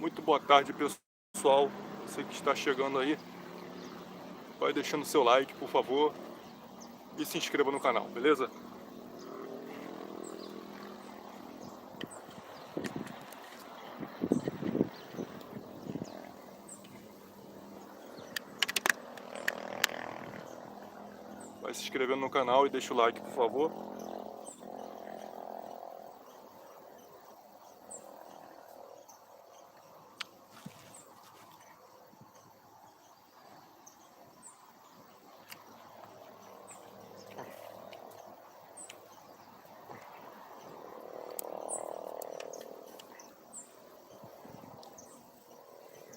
Muito boa tarde, pessoal. Você que está chegando aí, vai deixando seu like, por favor, e se inscreva no canal, beleza? Vai se inscrevendo no canal e deixa o like, por favor.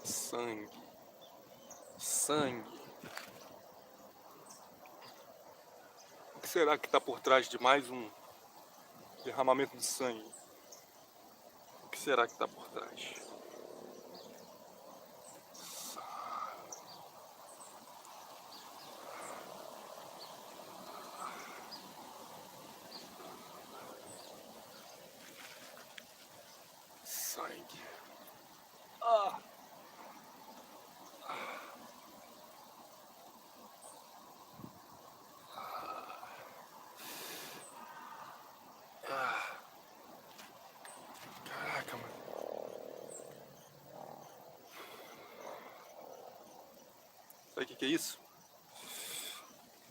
Sangue. Sangue. O que será que está por trás de mais um derramamento de sangue? O que será que está por trás? Sangue. Ah! Caraca, mano. Sabe o que é isso?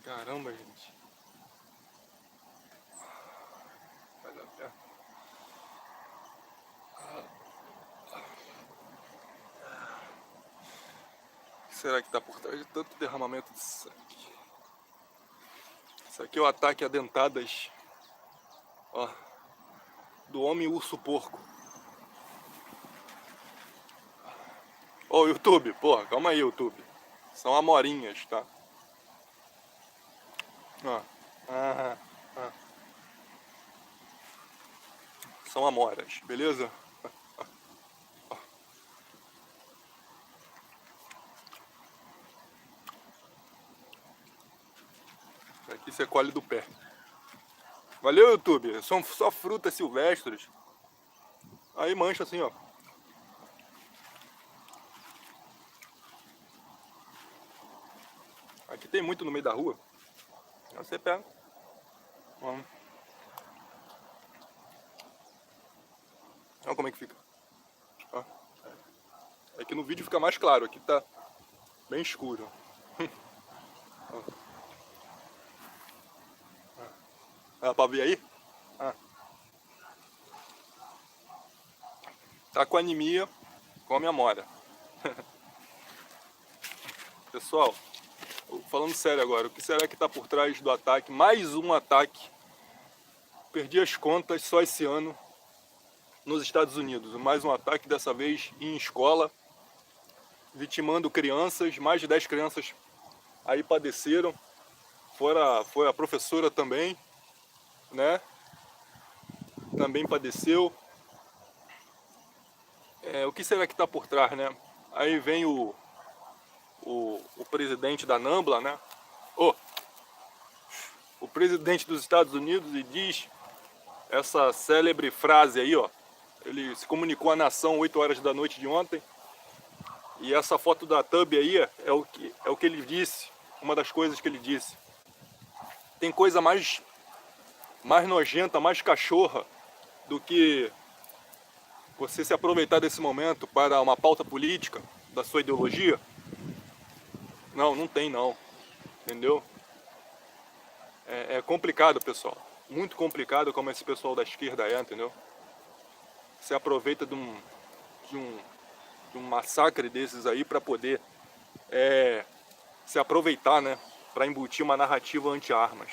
Caramba, gente. Vai dar pé. O que será que está por trás de tanto derramamento de sangue? Isso aqui é o ataque a dentadas, ó, do homem urso porco. Ô, YouTube, porra, calma aí, YouTube. São amorinhas, tá? Ó. Ah, ah. São amoras, beleza? Aqui você colhe do pé. Valeu, YouTube. São só frutas silvestres. Aí mancha assim, ó. Aqui tem muito no meio da rua. Aí você pega. Ó. Olha como é que fica. Ó. Aqui no vídeo fica mais claro. Aqui tá bem escuro. Ó. Dá pra ver aí? Ah. Tá com anemia, come amora. Pessoal, falando sério agora, o que será que tá por trás do ataque? Mais um ataque. Perdi as contas só esse ano nos Estados Unidos. Mais um ataque, dessa vez em escola, vitimando crianças. Mais de 10 crianças aí padeceram. Foi a professora também, né? Também padeceu. O que será que está por trás, né? Aí vem o presidente da NAMBLA, né? O presidente dos Estados Unidos, e diz essa célebre frase aí, ó. Ele se comunicou à nação 8 horas da noite de ontem. E essa foto da thumb aí é o que ele disse, uma das coisas que ele disse. Tem coisa mais nojenta, mais cachorra do que você se aproveitar desse momento para uma pauta política da sua ideologia? Não, não tem não, entendeu? É complicado, pessoal, muito complicado como esse pessoal da esquerda entendeu? Se aproveita de um massacre desses aí para poder se aproveitar, né? Para embutir uma narrativa anti-armas.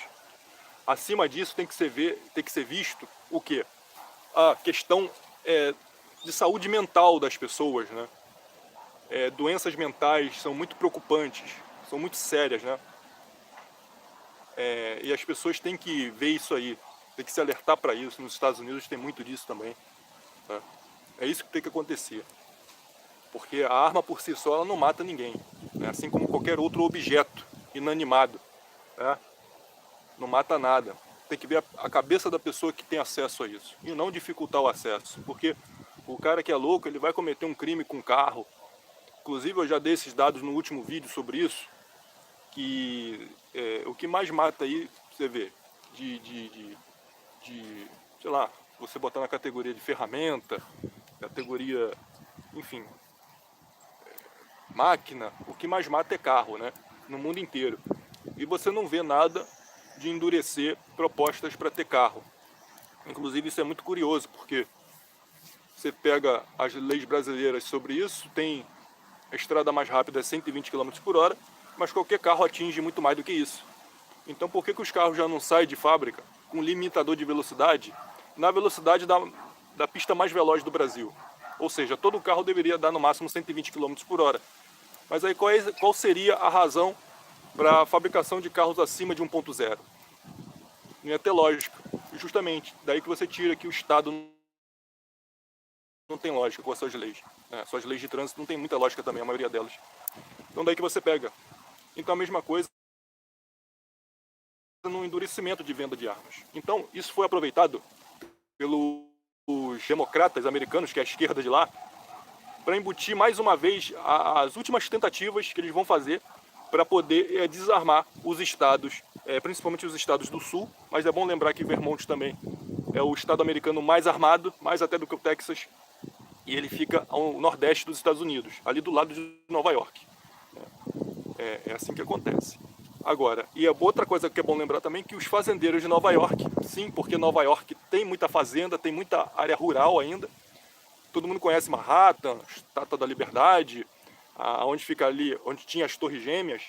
Acima disso tem que ser visto o quê? A questão de saúde mental das pessoas, né? Doenças mentais são muito preocupantes, são muito sérias, né? E as pessoas têm que ver isso aí, tem que se alertar para isso. Nos Estados Unidos tem muito disso também, né? É isso que tem que acontecer, porque a arma por si só ela não mata ninguém, né? Assim como qualquer outro objeto inanimado, né? Não mata nada. Tem que ver a cabeça da pessoa que tem acesso a isso e não dificultar o acesso, porque O cara que é louco, ele vai cometer um crime com carro. Inclusive, eu já dei esses dados no último vídeo sobre isso, que o que mais mata aí, você vê, sei lá, você botar na categoria de ferramenta, categoria, enfim, máquina, o que mais mata é carro, né? No mundo inteiro. E você não vê nada de endurecer propostas para ter carro. Inclusive, isso é muito curioso, porque você pega as leis brasileiras sobre isso, tem a estrada mais rápida é 120 km por hora, mas qualquer carro atinge muito mais do que isso. Então por que os carros já não saem de fábrica com limitador de velocidade na velocidade da pista mais veloz do Brasil? Ou seja, todo carro deveria dar no máximo 120 km por hora. Mas aí qual seria a razão para a fabricação de carros acima de 1.0? Não ia ter lógica. E justamente, daí que você tira que o Estado não tem lógica com as suas leis. Suas leis de trânsito não tem muita lógica também, a maioria delas. Então daí que você pega. Então a mesma coisa no endurecimento de venda de armas. Então isso foi aproveitado pelos democratas americanos, que é a esquerda de lá, para embutir mais uma vez as últimas tentativas que eles vão fazer para poder desarmar os estados, principalmente os estados do sul, mas é bom lembrar que Vermont também é o estado americano mais armado, mais até do que o Texas, e ele fica ao nordeste dos Estados Unidos, ali do lado de Nova York. É assim que acontece. Agora, e a outra coisa que é bom lembrar também, que os fazendeiros de Nova York, sim, porque Nova York tem muita fazenda, tem muita área rural ainda. Todo mundo conhece Manhattan, Estátua da Liberdade, onde fica ali, onde tinha as Torres Gêmeas,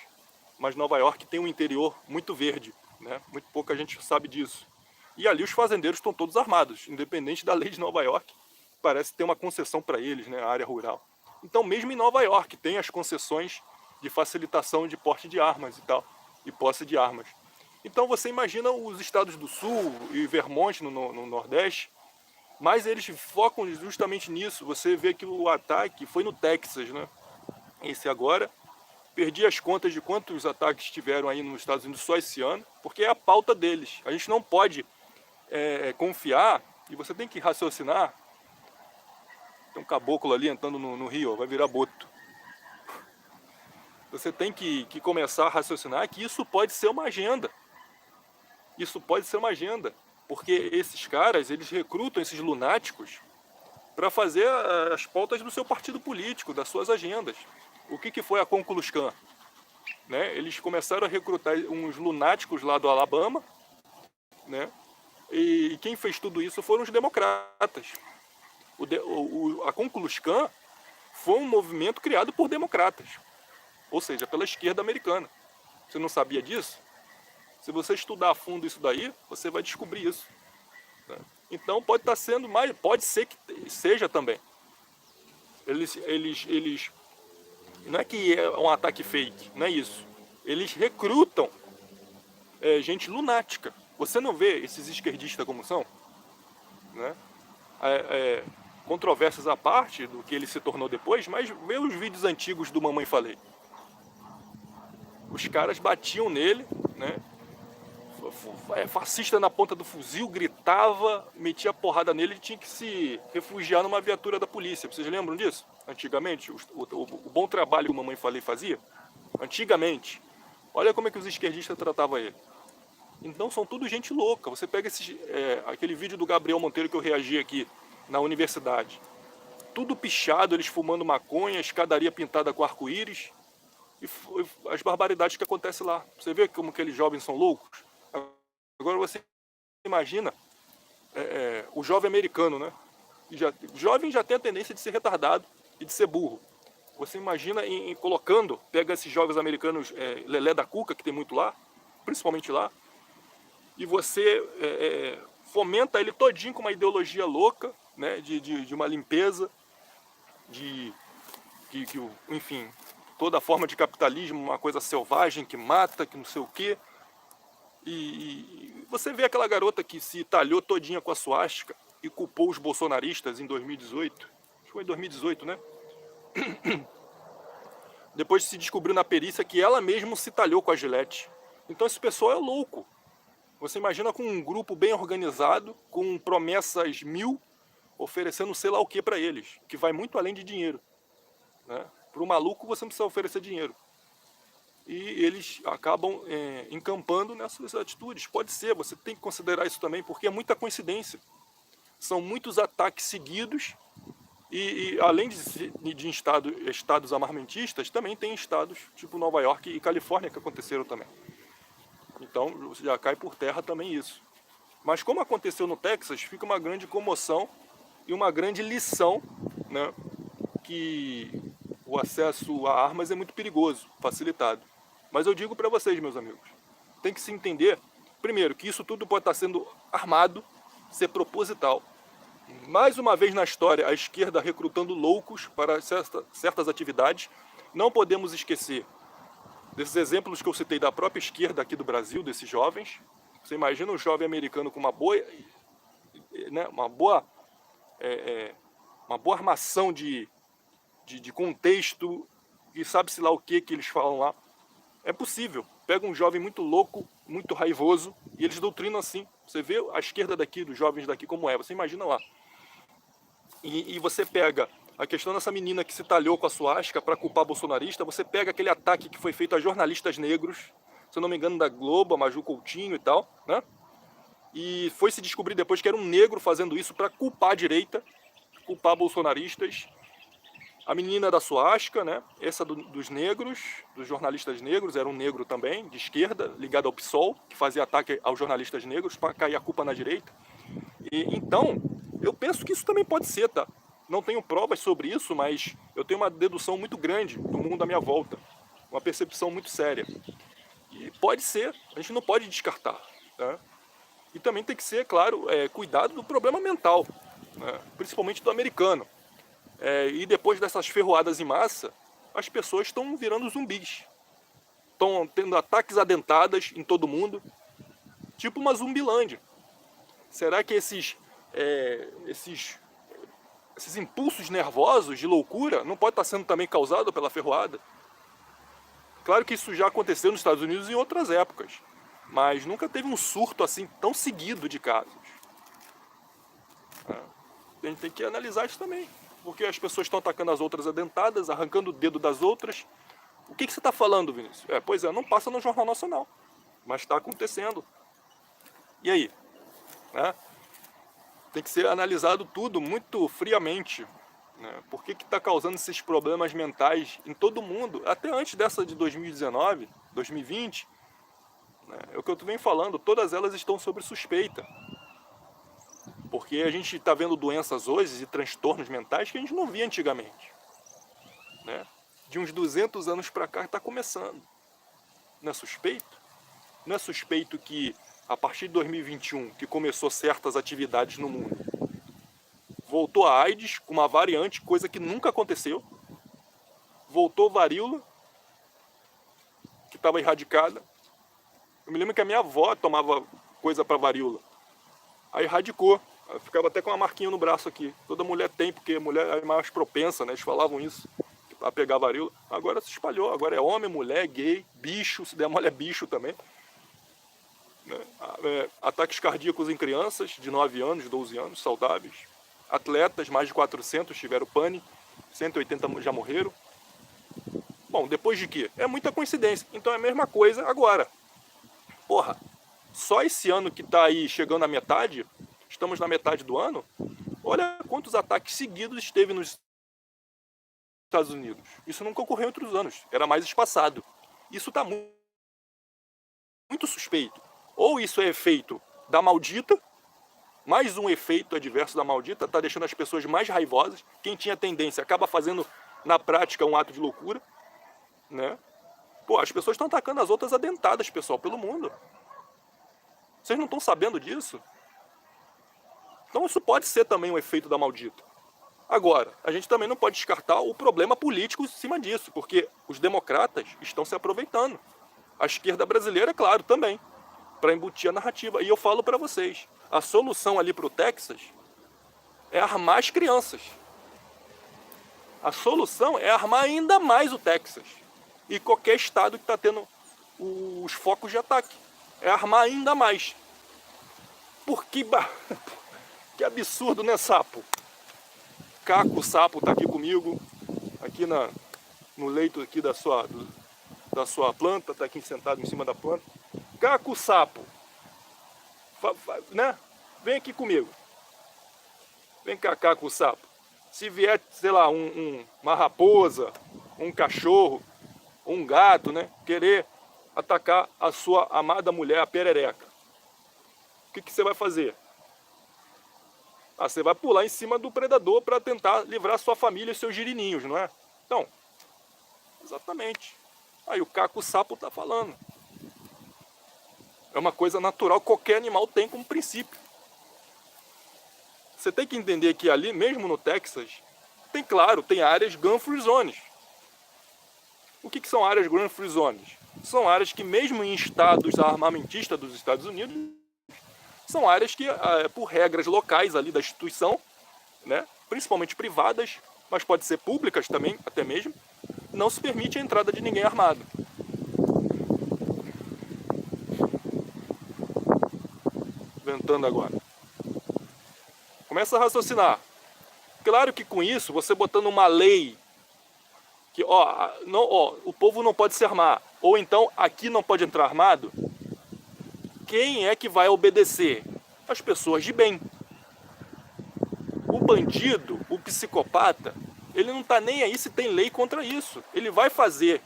mas Nova York tem um interior muito verde, né? Muito pouca gente sabe disso. E ali os fazendeiros estão todos armados, independente da lei de Nova York, parece ter uma concessão para eles, né, a área rural. Então mesmo em Nova York tem as concessões de facilitação de porte de armas e tal, e posse de armas. Então você imagina os estados do sul e Vermont no nordeste, mas eles focam justamente nisso. Você vê que o ataque foi no Texas, né? Esse agora, perdi as contas de quantos ataques tiveram aí nos Estados Unidos só esse ano, porque é a pauta deles. A gente não pode confiar, e você tem que raciocinar. Tem um caboclo ali entrando no rio, vai virar boto. Você tem que começar a raciocinar que isso pode ser uma agenda. Isso pode ser uma agenda. Porque esses caras, eles recrutam esses lunáticos para fazer as pautas do seu partido político, das suas agendas. O que foi a Ku Klux Klan? Né? Eles começaram a recrutar uns lunáticos lá do Alabama, né? E quem fez tudo isso foram os democratas. A Ku Klux Klan foi um movimento criado por democratas, ou seja, pela esquerda americana. Você não sabia disso? Se você estudar a fundo isso daí, você vai descobrir isso. Né? Então pode estar sendo mais, pode ser que seja também. Eles não é que é um ataque fake, não é isso. Eles recrutam gente lunática. Você não vê esses esquerdistas como são? Né? Controvérsias à parte do que ele se tornou depois, mas vê os vídeos antigos do Mamãe Falei. Os caras batiam nele, né? Fascista na ponta do fuzil, gritava, metia porrada nele e tinha que se refugiar numa viatura da polícia. Vocês lembram disso? Antigamente, o bom trabalho que o Mamãe Falei fazia? Antigamente. Olha como é que os esquerdistas tratavam ele. Então são tudo gente louca. Você pega aquele vídeo do Gabriel Monteiro que eu reagi aqui na universidade. Tudo pichado, eles fumando maconha, escadaria pintada com arco-íris. E as barbaridades que acontecem lá. Você vê como aqueles jovens são loucos? Agora você imagina o jovem americano, né? O jovem já tem a tendência de ser retardado e de ser burro. Você imagina pega esses jovens americanos lelé da cuca, que tem muito lá, principalmente lá, e você fomenta ele todinho com uma ideologia louca, né? De uma limpeza, enfim, toda forma de capitalismo, uma coisa selvagem que mata, que não sei o quê. E você vê aquela garota que se talhou todinha com a suástica e culpou os bolsonaristas em 2018. Acho que foi em 2018, né? Depois se descobriu na perícia que ela mesma se talhou com a gilete. Então esse pessoal é louco. Você imagina com um grupo bem organizado, com promessas 1000, oferecendo sei lá o que para eles, que vai muito além de dinheiro, né? Para o maluco você não precisa oferecer dinheiro. E eles acabam encampando nessas atitudes. Pode ser, você tem que considerar isso também, porque é muita coincidência. São muitos ataques seguidos e além de estados armamentistas, também tem estados tipo Nova York e Califórnia que aconteceram também. Então já cai por terra também isso. Mas como aconteceu no Texas, fica uma grande comoção e uma grande lição, né, que o acesso a armas é muito perigoso, facilitado. Mas eu digo para vocês, meus amigos, tem que se entender, primeiro, que isso tudo pode estar sendo armado, ser proposital. Mais uma vez na história, a esquerda recrutando loucos para certas atividades. Não podemos esquecer desses exemplos que eu citei da própria esquerda aqui do Brasil, desses jovens. Você imagina um jovem americano com uma boa, né, uma boa armação de contexto e sabe-se lá o que eles falam lá. É possível. Pega um jovem muito louco, muito raivoso, e eles doutrinam assim. Você vê a esquerda daqui, dos jovens daqui como é, você imagina lá. E você pega a questão dessa menina que se talhou com a suástica para culpar bolsonarista, você pega aquele ataque que foi feito a jornalistas negros, se eu não me engano da Globo, a Maju Coutinho e tal, né? E foi se descobrir depois que era um negro fazendo isso para culpar a direita, culpar bolsonaristas. A menina da suástica, né? Essa dos negros, dos jornalistas negros, era um negro também, de esquerda, ligado ao PSOL, que fazia ataque aos jornalistas negros para cair a culpa na direita. Então, eu penso que isso também pode ser, tá? Não tenho provas sobre isso, mas eu tenho uma dedução muito grande do mundo à minha volta. Uma percepção muito séria. E pode ser, a gente não pode descartar, tá? E também tem que ser, claro, cuidado do problema mental, né? Principalmente do americano. E depois dessas ferroadas em massa, as pessoas estão virando zumbis. Estão tendo ataques a dentadas em todo mundo, tipo uma zumbilândia. Será que esses impulsos nervosos de loucura não pode estar sendo também causado pela ferroada? Claro que isso já aconteceu nos Estados Unidos em outras épocas, mas nunca teve um surto assim tão seguido de casos. A gente tem que analisar isso também, porque as pessoas estão atacando as outras a dentadas, arrancando o dedo das outras. O que você está falando, Vinícius? Pois é, não passa no Jornal Nacional, mas está acontecendo. E aí? Né? Tem que ser analisado tudo muito friamente, né? Por que está causando esses problemas mentais em todo mundo? Até antes dessa de 2019, 2020, né? É o que eu venho falando, todas elas estão sob suspeita. Porque a gente está vendo doenças hoje e transtornos mentais que a gente não via antigamente, né? De uns 200 anos para cá está começando. Não é suspeito? Não é suspeito que a partir de 2021, que começou certas atividades no mundo, voltou a AIDS com uma variante, coisa que nunca aconteceu. Voltou varíola, que estava erradicada. Eu me lembro que a minha avó tomava coisa para varíola. Aí erradicou. Ela ficava até com uma marquinha no braço aqui. Toda mulher tem, porque a mulher é mais propensa, né? Eles falavam isso, a pegar varíola. Agora se espalhou. Agora é homem, mulher, gay, bicho. Se der mole é bicho também. Ataques cardíacos em crianças de 9 anos, 12 anos, saudáveis. Atletas, mais de 400 tiveram pane, 180 já morreram. Bom, depois de quê? É muita coincidência. Então é a mesma coisa agora. Porra, só esse ano que está aí chegando à metade, estamos na metade do ano, olha quantos ataques seguidos esteve nos Estados Unidos. Isso nunca ocorreu em outros anos, era mais espaçado. Isso está muito suspeito. Ou isso é efeito da maldita, mais um efeito adverso da maldita, está deixando as pessoas mais raivosas. Quem tinha tendência acaba fazendo na prática um ato de loucura, né? Pô, as pessoas estão atacando as outras adentadas, pessoal, pelo mundo. Vocês não estão sabendo disso? Então isso pode ser também um efeito da maldita. Agora, a gente também não pode descartar o problema político em cima disso, porque os democratas estão se aproveitando. A esquerda brasileira, claro, também, para embutir a narrativa. E eu falo para vocês, a solução ali para o Texas é armar as crianças. A solução é armar ainda mais o Texas e qualquer estado que está tendo os focos de ataque. É armar ainda mais. Porque que absurdo, né, sapo? Caco, o sapo, tá aqui comigo, aqui no leito aqui da sua planta, tá aqui sentado em cima da planta. Caco, o sapo, né? Vem aqui comigo. Vem cá, Caco, o sapo. Se vier, sei lá, uma raposa, um cachorro, um gato, né? Querer atacar a sua amada mulher, a perereca. O que você vai fazer? Você vai pular em cima do predador para tentar livrar sua família e seus girininhos, não é? Então, exatamente. Aí o Caco Sapo está falando. É uma coisa natural, qualquer animal tem como princípio. Você tem que entender que ali, mesmo no Texas, tem áreas gun free zones. O que são áreas gun free zones? São áreas que, mesmo em estados armamentistas dos Estados Unidos, são áreas que, por regras locais ali da instituição, né, principalmente privadas, mas pode ser públicas também, até mesmo, não se permite a entrada de ninguém armado. Ventando agora. Começa a raciocinar. Claro que com isso, você botando uma lei que, o povo não pode se armar, ou então aqui não pode entrar armado, quem é que vai obedecer? As pessoas de bem. O bandido, o psicopata, ele não está nem aí se tem lei contra isso. Ele vai fazer,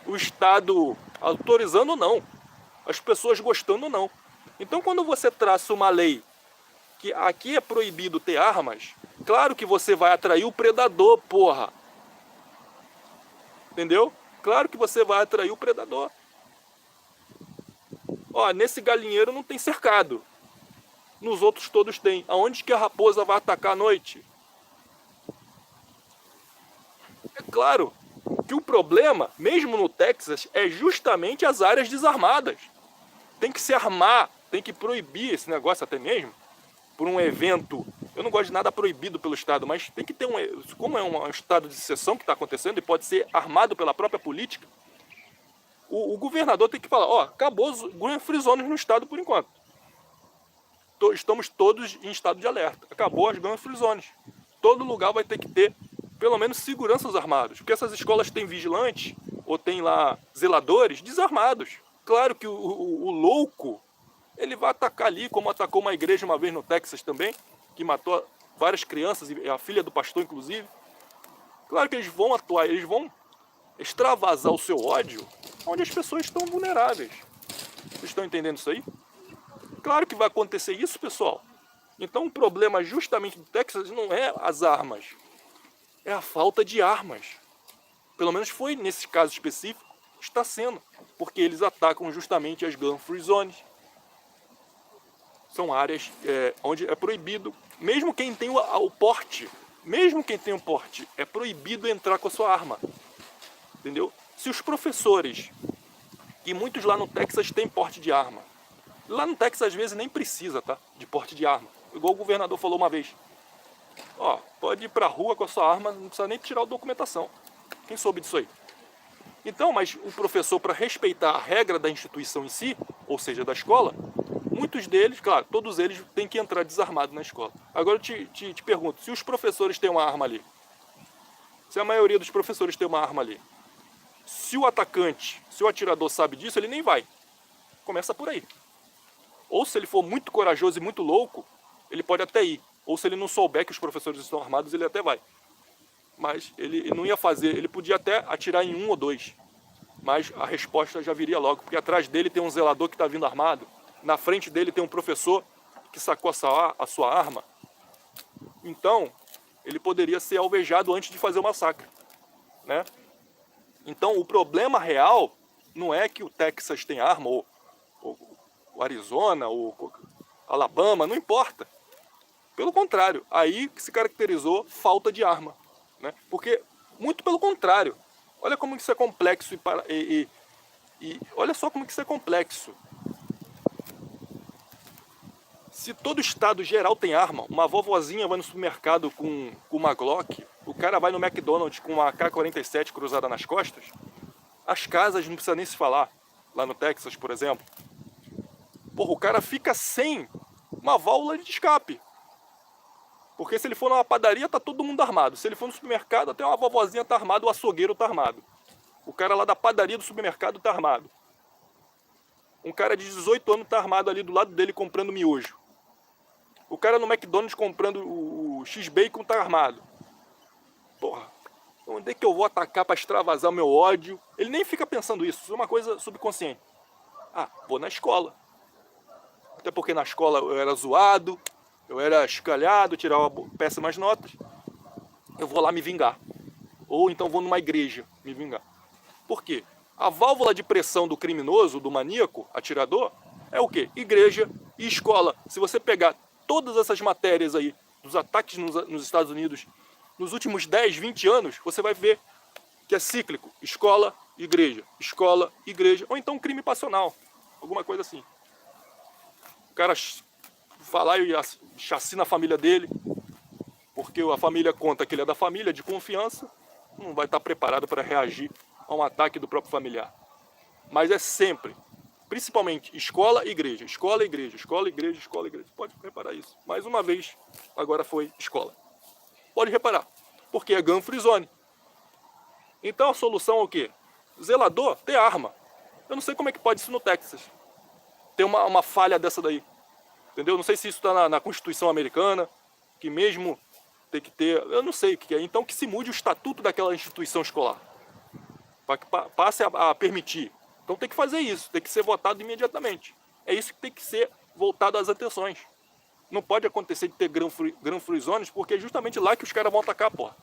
o Estado autorizando ou não, as pessoas gostando ou não. Então, quando você traça uma lei que aqui é proibido ter armas, claro que você vai atrair o predador, porra. Entendeu? Claro que você vai atrair o predador. Nesse galinheiro não tem cercado. Nos outros todos tem. Aonde que a raposa vai atacar à noite? É claro que o problema, mesmo no Texas, é justamente as áreas desarmadas. Tem que se armar, tem que proibir esse negócio até mesmo, por um evento. Eu não gosto de nada proibido pelo Estado, mas tem que ter como é um estado de exceção que está acontecendo e pode ser armado pela própria política, o governador tem que falar, acabou os gun free zones no estado por enquanto. Estamos todos em estado de alerta. Acabou as gun free zones. Todo lugar vai ter que ter, pelo menos, seguranças armados. Porque essas escolas têm vigilantes, ou tem lá zeladores desarmados. Claro que o louco, ele vai atacar ali, como atacou uma igreja uma vez no Texas também, que matou várias crianças, e a filha do pastor, inclusive. Claro que eles vão atuar, eles vão extravasar o seu ódio onde as pessoas estão vulneráveis. Vocês estão entendendo isso aí? Claro que vai acontecer isso, pessoal. Então o problema justamente do Texas não é as armas, é a falta de armas. Pelo menos foi nesse caso específico, está sendo, porque eles atacam justamente as gun free zones. São áreas onde é proibido, mesmo quem tem o porte, é proibido entrar com a sua arma. Entendeu? Se os professores, que muitos lá no Texas têm porte de arma, lá no Texas às vezes nem precisa, tá, de porte de arma, igual o governador falou uma vez. Pode ir pra rua com a sua arma, não precisa nem tirar a documentação. Quem soube disso aí? Então, mas o professor, para respeitar a regra da instituição em si, ou seja, da escola, muitos deles, claro, todos eles têm que entrar desarmados na escola. Agora eu te pergunto, se os professores têm uma arma ali, se a maioria dos professores tem uma arma ali, se o atacante, se o atirador sabe disso, ele nem vai. Começa por aí. Ou se ele for muito corajoso e muito louco, ele pode até ir. Ou se ele não souber que os professores estão armados, ele até vai. Mas ele não ia fazer, ele podia até atirar em um ou dois. Mas a resposta já viria logo, porque atrás dele tem um zelador que está vindo armado, na frente dele tem um professor que sacou a sua arma. Então, ele poderia ser alvejado antes de fazer o massacre, né? Então, o problema real não é que o Texas tem arma, ou o Arizona, ou Alabama, não importa. Pelo contrário, aí que se caracterizou falta de arma, né? Porque, muito pelo contrário, olha como isso é complexo e olha só como isso é complexo. Se todo estado geral tem arma, uma vovozinha vai no supermercado com uma Glock, o cara vai no McDonald's com uma AK-47 cruzada nas costas, as casas não precisa nem se falar, lá no Texas, por exemplo. Porra, o cara fica sem uma válvula de escape. Porque se ele for numa padaria, tá todo mundo armado. Se ele for no supermercado, até uma vovozinha tá armado, o açougueiro tá armado. O cara lá da padaria do supermercado tá armado. Um cara de 18 anos tá armado ali do lado dele comprando miojo. O cara no McDonald's comprando o X-Bacon tá armado. Porra, onde é que eu vou atacar para extravasar o meu ódio? Ele nem fica pensando isso, isso é uma coisa subconsciente. Ah, vou na escola. Até porque na escola eu era zoado, eu era escalhado, tirava péssimas notas. Eu vou lá me vingar. Ou então vou numa igreja me vingar. Por quê? A válvula de pressão do criminoso, do maníaco, atirador, é o quê? Igreja e escola. Se você pegar todas essas matérias aí, dos ataques nos Estados Unidos, nos últimos 10, 20 anos, você vai ver que é cíclico. Escola, igreja, ou então crime passional, alguma coisa assim. O cara falar e chacina a família dele, porque a família conta que ele é da família, de confiança, não vai estar preparado para reagir a um ataque do próprio familiar. Mas é sempre, principalmente, escola, igreja, escola, igreja, escola, igreja, escola, igreja. Pode reparar isso. Mais uma vez, agora foi escola. Pode reparar, porque é gun free zone. Então a solução é o quê? Zelador ter arma. Eu não sei como é que pode isso no Texas. Ter uma falha dessa daí. Entendeu? Não sei se isso está na Constituição americana, que mesmo tem que ter... Eu não sei o que é. Então que se mude o estatuto daquela instituição escolar. Para que passe a permitir. Então tem que fazer isso. Tem que ser votado imediatamente. É isso que tem que ser voltado às atenções. Não pode acontecer de ter gun free zones, porque é justamente lá que os caras vão atacar, porra.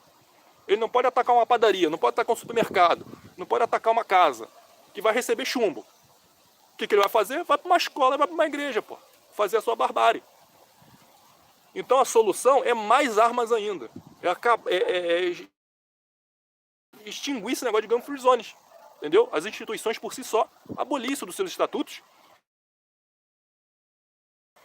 Ele não pode atacar uma padaria, não pode atacar um supermercado, não pode atacar uma casa, que vai receber chumbo. O que ele vai fazer? Vai para uma escola, vai para uma igreja, pô, fazer a sua barbárie. Então a solução é mais armas ainda. É extinguir esse negócio de gun free zones. Entendeu? As instituições por si só abolir isso dos seus estatutos.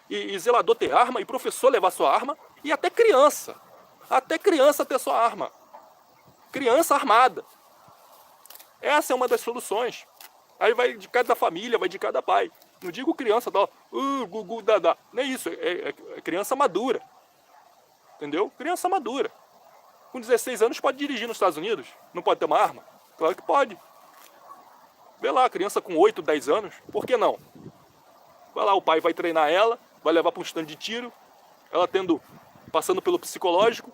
E zelador ter arma, e professor levar sua arma, e até criança. Até criança ter sua arma. Criança armada. Essa é uma das soluções. Aí vai de cada família, vai de cada pai. Não digo criança, gugu, dadá. Não é isso, é criança madura. Entendeu? Criança madura. Com 16 anos pode dirigir nos Estados Unidos? Não pode ter uma arma? Claro que pode. Vê lá, criança com 8, 10 anos, por que não? Vai lá, o pai vai treinar ela, vai levar para um stand de tiro, ela passando pelo psicológico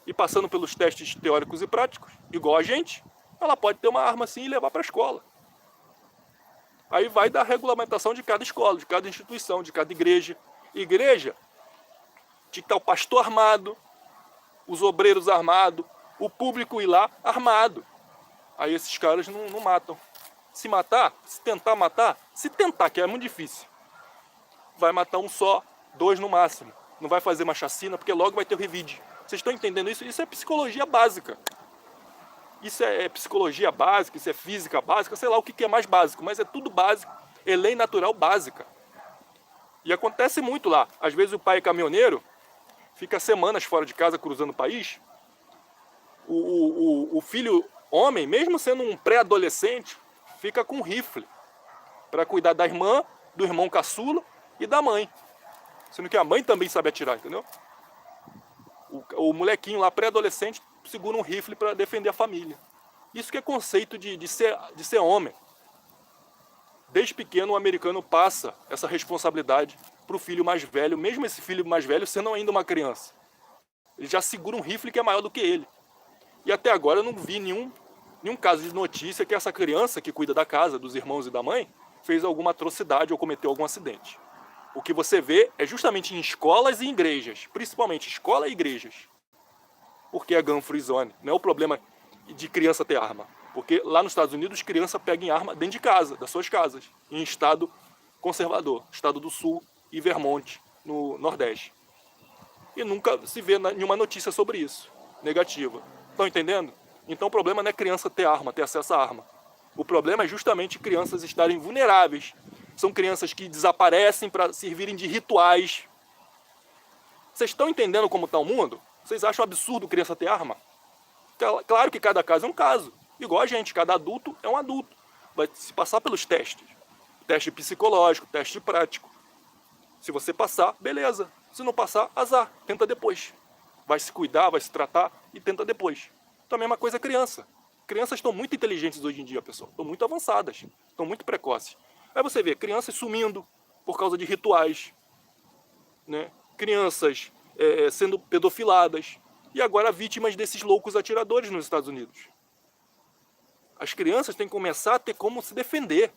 e passando pelos testes teóricos e práticos, igual a gente, ela pode ter uma arma assim e levar para a escola. Aí vai da regulamentação de cada escola, de cada instituição, de cada igreja. Igreja, tinha que estar o pastor armado, os obreiros armados, o público ir lá armado. Aí esses caras não matam. Se matar, se tentar, que é muito difícil, vai matar um só, 2 no máximo. Não vai fazer uma chacina, porque logo vai ter o revide. Vocês estão entendendo isso? Isso é psicologia básica. Isso é psicologia básica, isso é física básica, sei lá o que é mais básico, mas é tudo básico. É lei natural básica. E acontece muito lá. Às vezes o pai é caminhoneiro, fica semanas fora de casa cruzando o país. O filho homem, mesmo sendo um pré-adolescente, fica com um rifle para cuidar da irmã, do irmão caçula e da mãe. Sendo que a mãe também sabe atirar, entendeu? O molequinho lá, pré-adolescente, segura um rifle para defender a família. Isso que é conceito de ser homem. Desde pequeno o americano passa essa responsabilidade para o filho mais velho, mesmo esse filho mais velho sendo ainda uma criança. Ele já segura um rifle que é maior do que ele. E até agora eu não vi nenhum caso de notícia que essa criança que cuida da casa, dos irmãos e da mãe, fez alguma atrocidade ou cometeu algum acidente. O que você vê é justamente em escolas e em igrejas, principalmente escola e igrejas. Porque é gun free zone, não é o problema de criança ter arma. Porque lá nos Estados Unidos, criança pega em arma dentro de casa, das suas casas, em estado conservador, estado do Sul e Vermont, no Nordeste. E nunca se vê nenhuma notícia sobre isso, negativa. Estão entendendo? Então o problema não é criança ter arma, ter acesso à arma. O problema é justamente crianças estarem vulneráveis. São crianças que desaparecem para servirem de rituais. Vocês estão entendendo como está o mundo? Vocês acham absurdo criança ter arma? Claro que cada caso é um caso. Igual a gente, cada adulto é um adulto. Vai se passar pelos testes. Teste psicológico, teste prático. Se você passar, beleza. Se não passar, azar. Tenta depois. vai se cuidar, vai se tratar e tenta depois. Então a mesma coisa é criança. Crianças estão muito inteligentes hoje em dia, pessoal. Estão muito avançadas, estão muito precoces. Aí você vê crianças sumindo por causa de rituais, né? Crianças sendo pedofiladas e agora vítimas desses loucos atiradores nos Estados Unidos. As crianças têm que começar a ter como se defender.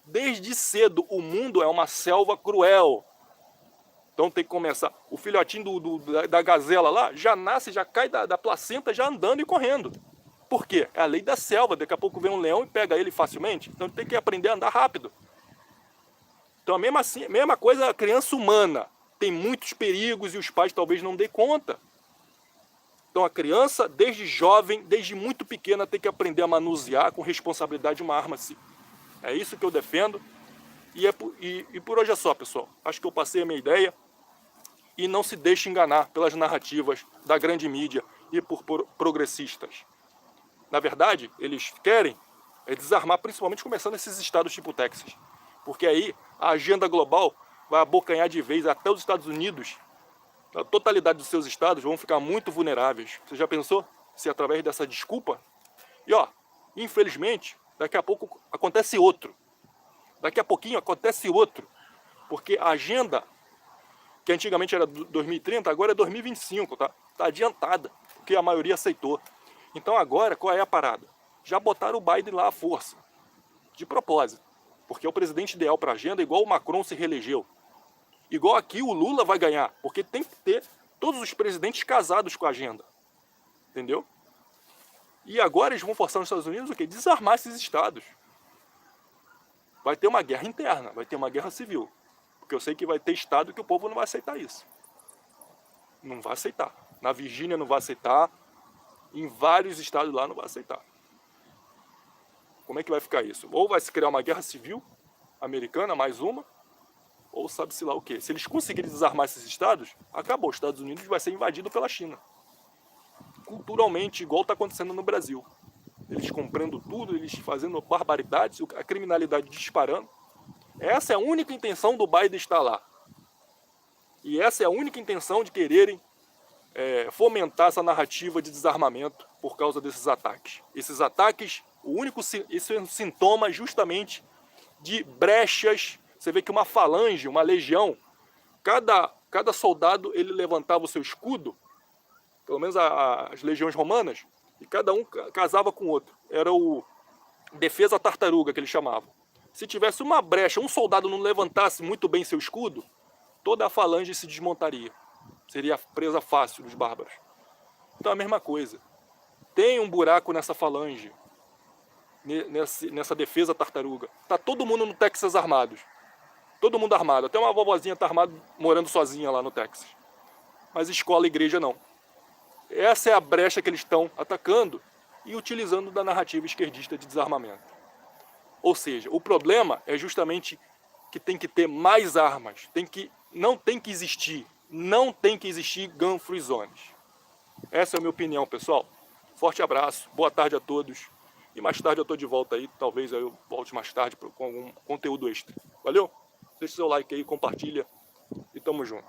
Desde cedo, o mundo é uma selva cruel. Então tem que começar. O filhotinho da gazela lá já nasce, já cai da placenta já andando e correndo. Por quê? É a lei da selva. Daqui a pouco vem um leão e pega ele facilmente. Então ele tem que aprender a andar rápido. Então a mesma coisa a criança humana. Tem muitos perigos e os pais talvez não dêem conta. Então a criança, desde jovem, desde muito pequena, tem que aprender a manusear com responsabilidade uma arma assim. É isso que eu defendo. E por hoje é só, pessoal. Acho que eu passei a minha ideia. E não se deixe enganar pelas narrativas da grande mídia e por progressistas. Na verdade, eles querem desarmar, principalmente começando esses estados tipo Texas. Porque aí a agenda global vai abocanhar de vez até os Estados Unidos. A totalidade dos seus estados vão ficar muito vulneráveis. Você já pensou se através dessa desculpa? E ó, infelizmente, daqui a pouco acontece outro. Daqui a pouquinho acontece outro. Porque a agenda, que antigamente era 2030, agora é 2025, tá? Tá adiantada, porque a maioria aceitou. Então agora, qual é a parada? Já botaram o Biden lá à força. De propósito. Porque é o presidente ideal para a agenda, igual o Macron se reelegeu. Igual aqui o Lula vai ganhar, porque tem que ter todos os presidentes casados com a agenda. Entendeu? E agora eles vão forçar nos Estados Unidos o quê? Desarmar esses estados. Vai ter uma guerra interna, vai ter uma guerra civil. Porque eu sei que vai ter estado que o povo não vai aceitar isso. Não vai aceitar. Na Virgínia não vai aceitar. Em vários estados lá não vai aceitar. Como é que vai ficar isso? Ou vai se criar uma guerra civil americana, mais uma, ou sabe-se lá o quê. Se eles conseguirem desarmar esses estados, acabou. Os Estados Unidos vai ser invadido pela China. Culturalmente, igual está acontecendo no Brasil. Eles comprando tudo, eles fazendo barbaridades, a criminalidade disparando. Essa é a única intenção do Biden estar lá. E essa é a única intenção de quererem fomentar essa narrativa de desarmamento por causa desses ataques. Esses ataques, isso é um sintoma justamente de brechas. Você vê que uma falange, uma legião, cada soldado ele levantava o seu escudo, pelo menos as legiões romanas, e cada um casava com o outro. Era o defesa tartaruga que eles chamavam. Se tivesse uma brecha, um soldado não levantasse muito bem seu escudo, toda a falange se desmontaria. Seria presa fácil dos bárbaros. Então é a mesma coisa. Tem um buraco nessa falange, nessa defesa tartaruga. Tá todo mundo no Texas armados. Todo mundo armado. Até uma vovozinha tá armada morando sozinha lá no Texas. Mas escola e igreja não. Essa é a brecha que eles estão atacando e utilizando da narrativa esquerdista de desarmamento. Ou seja, o problema é justamente que tem que ter mais armas. Não tem que existir gun free zones. Essa é a minha opinião, pessoal. Forte abraço, boa tarde a todos. E mais tarde eu estou de volta aí, talvez eu volte mais tarde com algum conteúdo extra. Valeu? Deixa o seu like aí, compartilha e tamo junto.